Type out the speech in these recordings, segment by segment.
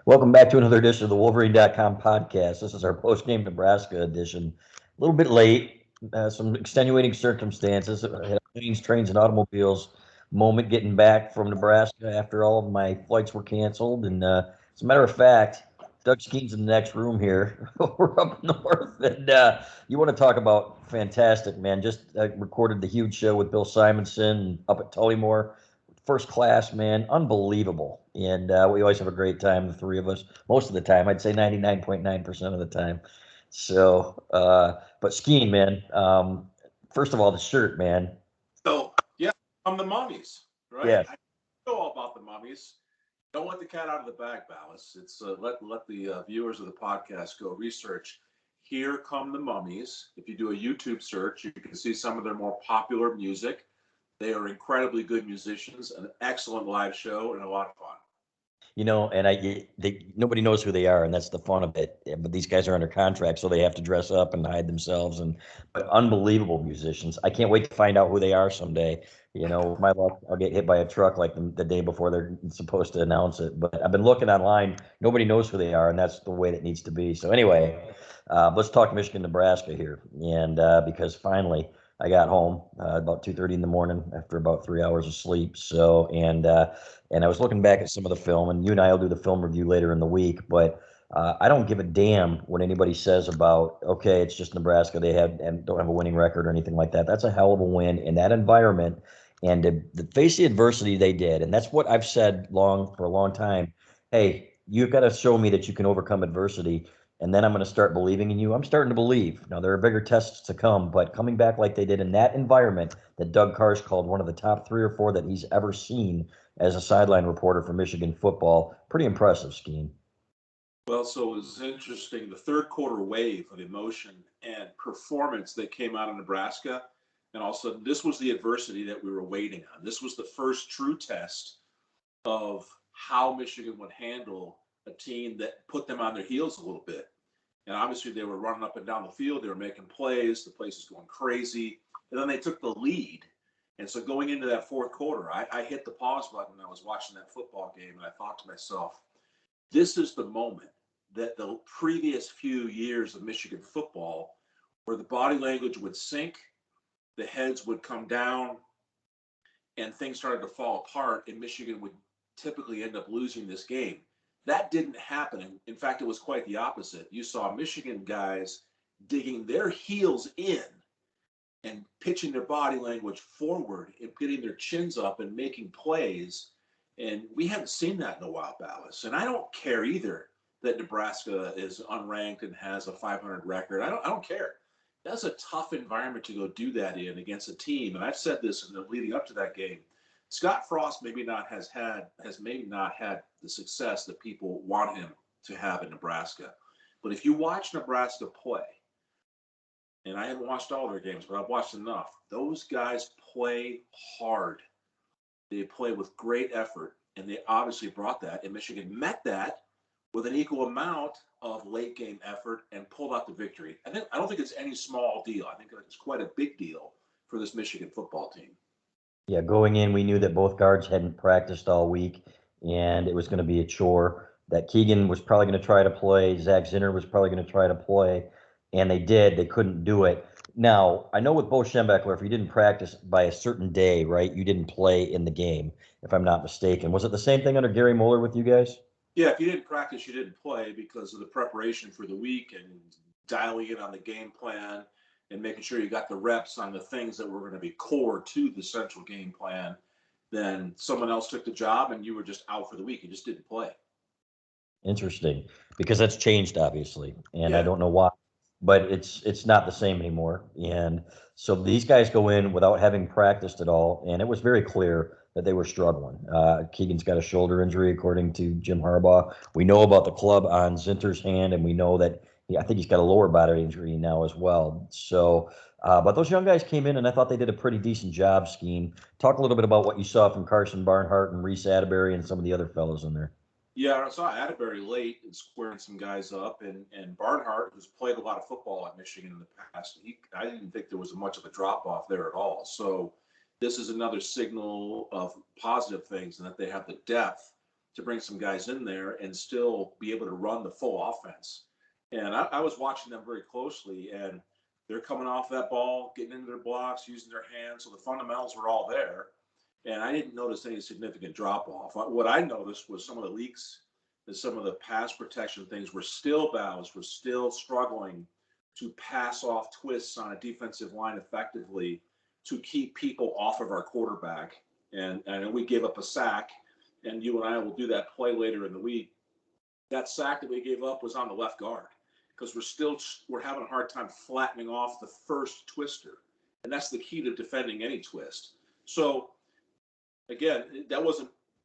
Welcome back to another edition of the Wolverine.com podcast. This is our post-game Nebraska edition. A little bit late, some extenuating circumstances. I had planes, trains, and automobiles moment getting back from Nebraska after all of my flights were canceled. And as a matter of fact, Doug Skene's in the next room here. We're up north. And you want to talk about fantastic, man. Just recorded the huge show with Bill Simonson up at Tullymore. First class, man, unbelievable. And we always have a great time, the three of us. Most of the time, I'd say 99.9% of the time. So, but skiing, man. First of all, the shirt, man. So yeah, I'm the mummies, right? Yeah, I know all about the mummies. Don't let the cat out of the bag, Balas. It's let the viewers of the podcast go research. Here come the mummies. If you do a YouTube search, you can see some of their more popular music. They are incredibly good musicians, an excellent live show, and a lot of fun. and nobody knows who they are, and that's the fun of it. Yeah, but these guys are under contract, so they have to dress up and hide themselves. And but unbelievable musicians. I can't wait to find out who they are someday. With my luck, I'll get hit by a truck like the day before they're supposed to announce it. But I've been looking online. Nobody knows who they are, and that's the way that needs to be. So anyway, let's talk Michigan, Nebraska here, and because finally I got home about 2:30 in the morning after about 3 hours of sleep. So and I was looking back at some of the film, and you and I will do the film review later in the week. But I don't give a damn what anybody says about. Okay, it's just Nebraska. They have and don't have a winning record or anything like that. That's a hell of a win in that environment, and to face the adversity they did. And that's what I've said for a long time. Hey, you've got to show me that you can overcome adversity, and then I'm going to start believing in you. I'm starting to believe. Now there are bigger tests to come, but coming back like they did in that environment that Doug Carr's called one of the top three or four that he's ever seen as a sideline reporter for Michigan football. Pretty impressive, Skene. Well, so it was interesting. The third quarter wave of emotion and performance that came out of Nebraska, and also this was the adversity that we were waiting on. This was the first true test of how Michigan would handle a team that put them on their heels a little bit. And obviously, they were running up and down the field. They were making plays. The place was going crazy. And then they took the lead. And so going into that fourth quarter, I hit the pause button when I was watching that football game. And I thought to myself, this is the moment that the previous few years of Michigan football, where the body language would sink, the heads would come down, and things started to fall apart, and Michigan would typically end up losing this game. That didn't happen. In fact, it was quite the opposite. You saw Michigan guys digging their heels in and pitching their body language forward and getting their chins up and making plays. And we haven't seen that in a while, Balas. And I don't care either that Nebraska is unranked and has a 500 record. I don't care. That's a tough environment to go do that in against a team. And I've said this in the leading up to that game. Scott Frost has maybe not had the success that people want him to have in Nebraska. But if you watch Nebraska play, and I haven't watched all their games, but I've watched enough. Those guys play hard. They play with great effort, and they obviously brought that. And Michigan met that with an equal amount of late game effort and pulled out the victory. I don't think it's any small deal. I think it's quite a big deal for this Michigan football team. Yeah, going in, we knew that both guards hadn't practiced all week, and it was going to be a chore. That Keegan was probably going to try to play. Zach Zinner was probably going to try to play, and they did. They couldn't do it. Now, I know with Bo Schembechler, if you didn't practice by a certain day, right, you didn't play in the game, if I'm not mistaken. Was it the same thing under Gary Moeller with you guys? Yeah, if you didn't practice, you didn't play because of the preparation for the week and dialing in on the game plan and making sure you got the reps on the things that were going to be core to the central game plan. Then someone else took the job and you were just out for the week. You just didn't play. Interesting, because that's changed obviously, and I Yeah. don't know why, but it's not the same anymore. And so these guys go in without having practiced at all, and it was very clear that they were struggling. Keegan's got a shoulder injury, according to Jim Harbaugh. We know about the club on Zinter's hand, and we know that I think he's got a lower body injury now as well. So, but those young guys came in, and I thought they did a pretty decent job. Scheme. Talk a little bit about what you saw from Carson Barnhart and Reese Atterbury and some of the other fellows in there. Yeah, I saw Atterbury late and squaring some guys up, and Barnhart, who's played a lot of football at Michigan in the past, I didn't think there was much of a drop off there at all. So this is another signal of positive things and that they have the depth to bring some guys in there and still be able to run the full offense. And I was watching them very closely, and they're coming off that ball, getting into their blocks, using their hands. So the fundamentals were all there. And I didn't notice any significant drop off. What I noticed was some of the leaks and some of the pass protection things were still Balas, were still struggling to pass off twists on a defensive line effectively to keep people off of our quarterback. And we gave up a sack, and you and I will do that play later in the week. That sack that we gave up was on the left guard because we're having a hard time flattening off the first twister, and that's the key to defending any twist. So again,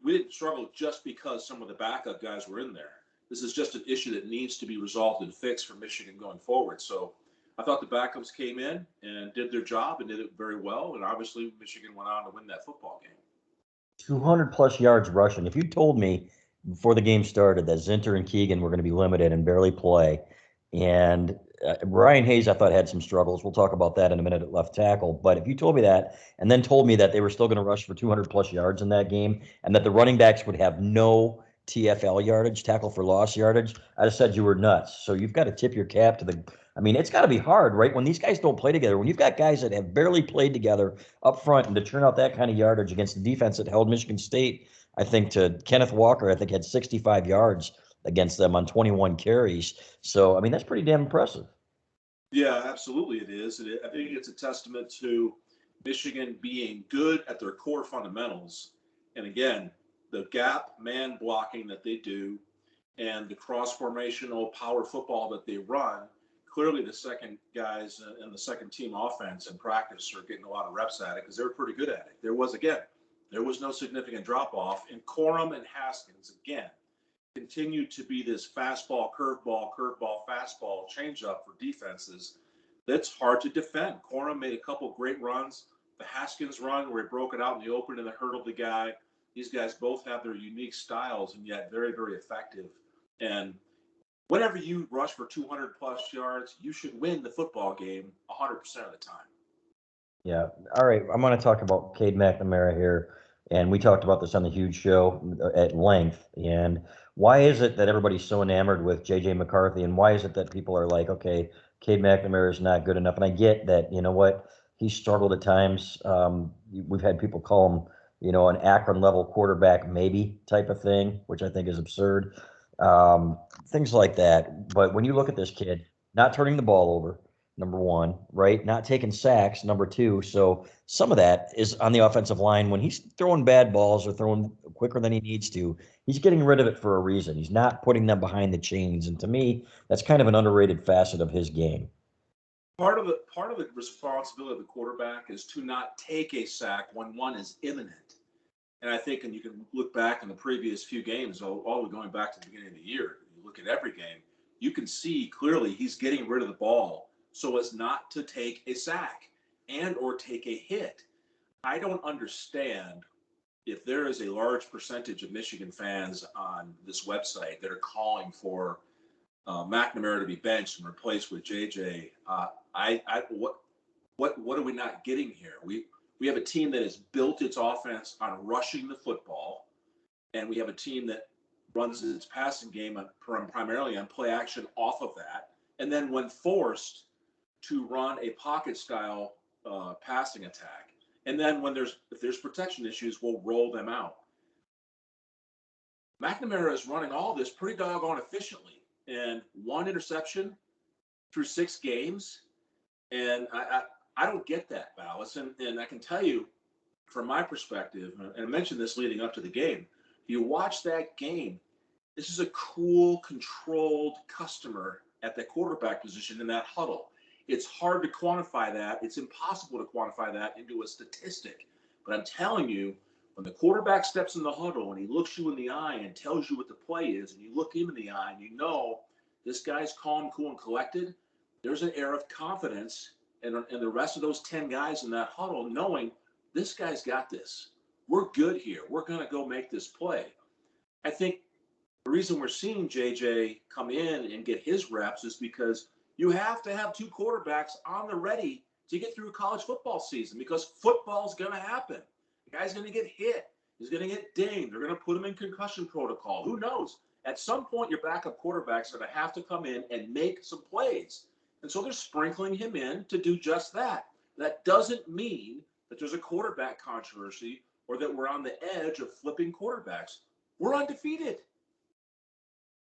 we didn't struggle just because some of the backup guys were in there. This is just an issue that needs to be resolved and fixed for Michigan going forward. So I thought the backups came in and did their job and did it very well. And obviously Michigan went on to win that football game. 200 plus yards rushing. If you told me before the game started that Zinter and Keegan were going to be limited and barely play, and Ryan Hayes, I thought, had some struggles. We'll talk about that in a minute at left tackle. But if you told me that and then told me that they were still going to rush for 200 plus yards in that game and that the running backs would have no TFL yardage, tackle for loss yardage, I'd have said you were nuts. So you've got to tip your cap to the – I mean, it's got to be hard, right? When these guys don't play together, when you've got guys that have barely played together up front and to turn out that kind of yardage against the defense that held Michigan State, I think to Kenneth Walker, I think had 65 yards against them on 21 carries. So, I mean, that's pretty damn impressive. Yeah, absolutely it is. I think it's a testament to Michigan being good at their core fundamentals. And again, the gap man blocking that they do and the cross-formational power football that they run, clearly the second guys and the second team offense in practice are getting a lot of reps at it because they were pretty good at it. There was no significant drop-off. And Corum and Haskins, again, continue to be this fastball, curveball, fastball changeup for defenses that's hard to defend. Corum made a couple great runs. The Haskins run where he broke it out in the open and then hurdled the guy. These guys both have their unique styles and yet very, very effective. And whenever you rush for 200 plus yards, you should win the football game 100% of the time. Yeah. All right. I'm going to talk about Cade McNamara here. And we talked about this on the huge show at length. And why is it that everybody's so enamored with J.J. McCarthy? And why is it that people are like, okay, Cade McNamara is not good enough? And I get that, you know what, he struggled at times. We've had people call him, an Akron level quarterback, maybe type of thing, which I think is absurd. Things like that. But when you look at this kid, not turning the ball over, number one, right? Not taking sacks, number two. So some of that is on the offensive line. When he's throwing bad balls or throwing quicker than he needs to, he's getting rid of it for a reason. He's not putting them behind the chains. And to me, that's kind of an underrated facet of his game. Part of the responsibility of the quarterback is to not take a sack when one is imminent. And I think, and you can look back in the previous few games, all the way going back to the beginning of the year, you look at every game, you can see clearly he's getting rid of the ball so as not to take a sack and or take a hit. I don't understand if there is a large percentage of Michigan fans on this website that are calling for McNamara to be benched and replaced with JJ. What are we not getting here? We have a team that has built its offense on rushing the football, and we have a team that runs its passing game primarily on play action off of that. And then when forced to run a pocket style passing attack. And then if there's protection issues, we'll roll them out. McNamara is running all this pretty doggone efficiently. And one interception through 6 games. And I don't get that, Balas. And I can tell you from my perspective, and I mentioned this leading up to the game, if you watch that game, this is a cool, controlled customer at the quarterback position in that huddle. It's hard to quantify that. It's impossible to quantify that into a statistic. But I'm telling you, when the quarterback steps in the huddle and he looks you in the eye and tells you what the play is, and you look him in the eye and you know this guy's calm, cool, and collected, there's an air of confidence and the rest of those 10 guys in that huddle knowing this guy's got this. We're good here. We're going to go make this play. I think the reason we're seeing JJ come in and get his reps is because you have to have 2 quarterbacks on the ready to get through college football season because football's going to happen. The guy's going to get hit. He's going to get dinged. They're going to put him in concussion protocol. Who knows? At some point, your backup quarterback's going to have to come in and make some plays. And so they're sprinkling him in to do just that. That doesn't mean that there's a quarterback controversy or that we're on the edge of flipping quarterbacks. We're undefeated.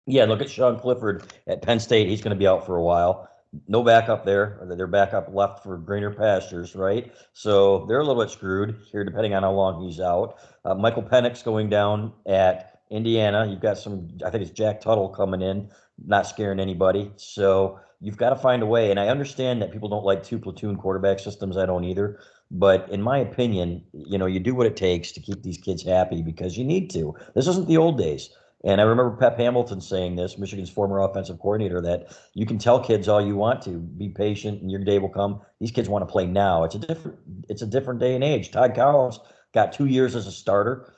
Yeah, look at Sean Clifford at Penn State. He's going to be out for a while. No backup there. Their backup left for greener pastures, right? So they're a little bit screwed here, depending on how long he's out. Michael Penix going down at Indiana. You've got some, I think it's Jack Tuttle coming in, not scaring anybody. So you've got to find a way. And I understand that people don't like two platoon quarterback systems. I don't either. But in my opinion, you do what it takes to keep these kids happy because you need to. This isn't the old days. And I remember Pep Hamilton saying this, Michigan's former offensive coordinator, that you can tell kids all you want to, be patient and your day will come. These kids want to play now. It's a different day and age. Todd Collins got 2 years as a starter,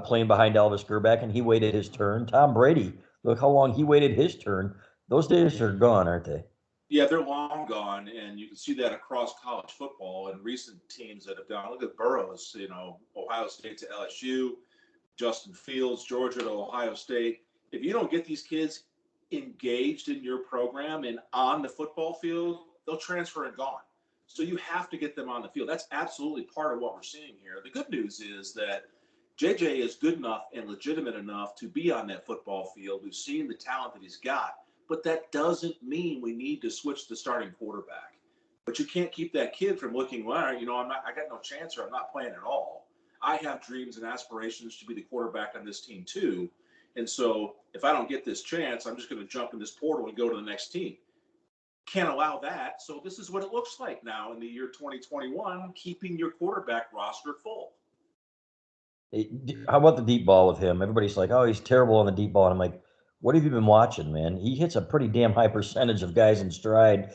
playing behind Elvis Grbac, and he waited his turn. Tom Brady, look how long he waited his turn. Those days are gone, aren't they? Yeah, they're long gone, and you can see that across college football and recent teams that have done. Look at Burrows, Ohio State to LSU, Justin Fields, Georgia to Ohio State. If you don't get these kids engaged in your program and on the football field, they'll transfer and gone. So you have to get them on the field. That's absolutely part of what we're seeing here. The good news is that JJ is good enough and legitimate enough to be on that football field. We've seen the talent that he's got, but that doesn't mean we need to switch the starting quarterback. But you can't keep that kid from looking, well, I got no chance or I'm not playing at all. I have dreams and aspirations to be the quarterback on this team too. And so if I don't get this chance, I'm just going to jump in this portal and go to the next team. Can't allow that. So this is what it looks like now in the year 2021, keeping your quarterback roster full. How about the deep ball with him? Everybody's like, oh, he's terrible on the deep ball. And I'm like, what have you been watching, man? He hits a pretty damn high percentage of guys in stride.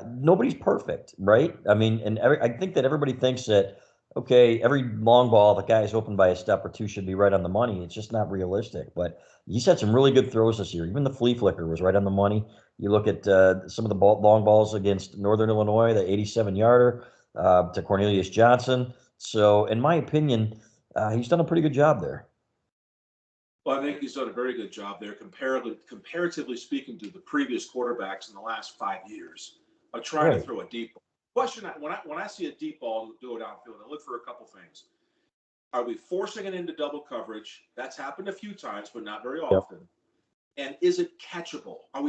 Nobody's perfect, right? I mean, and I think that everybody thinks that, okay, every long ball, the guy's open by a step or two should be right on the money. It's just not realistic. But he's had some really good throws this year. Even the flea flicker was right on the money. You look at some of the long balls against Northern Illinois, the 87-yarder to Cornelius Johnson. So, in my opinion, he's done a pretty good job there. Well, I think he's done a very good job there, comparatively speaking to the previous quarterbacks in the last 5 years, of trying to Right. throw a deep ball. Question: when I see a deep ball do it downfield, I look for a couple things. Are we forcing it into double coverage? That's happened a few times, but not very Yep. often. And is it catchable? Are we